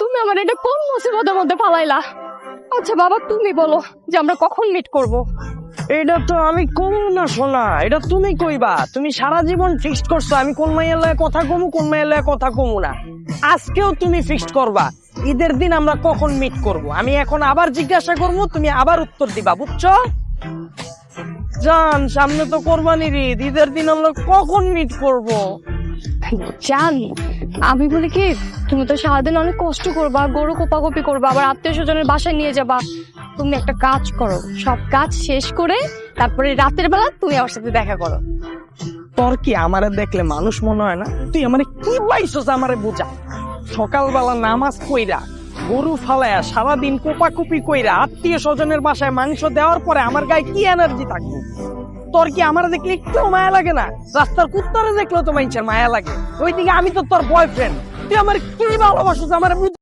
তুমি আমার এটা কোন মুসিবতের মধ্যে ফালাইলা? আচ্ছা বাবা, তুমি বলো যে আমরা কখন মিট করব? এটা তো আমি কমু না সোনা, এটা তুমি কইবা। তুমি সারা জীবন ফিক্সড করছো আমি কোন মাইয়ের লয়ে কথা কমু, কোন মাইয়ের লয়ে কথা কমু না। আজকেও তুমি ফিক্সড করবা ঈদের দিন আমরা কখন মিট করব। আমি এখন আবার জিজ্ঞাসা করবো, তুমি আবার উত্তর দিবা, বুঝছো? জান, সামনে তো কোরবানির ঈদ, ঈদের দিন আমরা কখন মিট করব? জান, আমি বলি কি, তুমি তো সারাদিন অনেক কষ্ট করবা, গরু কোপাকুপি করবা, আবার আত্মীয় স্বজনের বাসায় নিয়ে যাবা। তুমি একটা কাজ করো, সব কাজ শেষ করে তারপরে রাতের বেলা তুমি আমার সাথে দেখা করো। তোর কি আমারে দেখলে মানুষ মনে হয় না? তুই আমারে কি পাইছস আমারে বুঝা। সকালবেলা নামাজ কইরা, গরু ফালায়া, সারাদিন কোপাকুপি কইরা, আত্মীয় স্বজনের বাসায় মাংস দেওয়ার পরে আমার গায়ে কি এনার্জি থাকবে? তোর কি আমার দেখলে একটু মায়া লাগে না? রাস্তার কুত্তারে দেখলেও তো মানুষের মায়া লাগে। ওইদিকে আমি তো তোর বয়ফ্রেন্ড, তুই আমার কি ভালোবাসিস আমার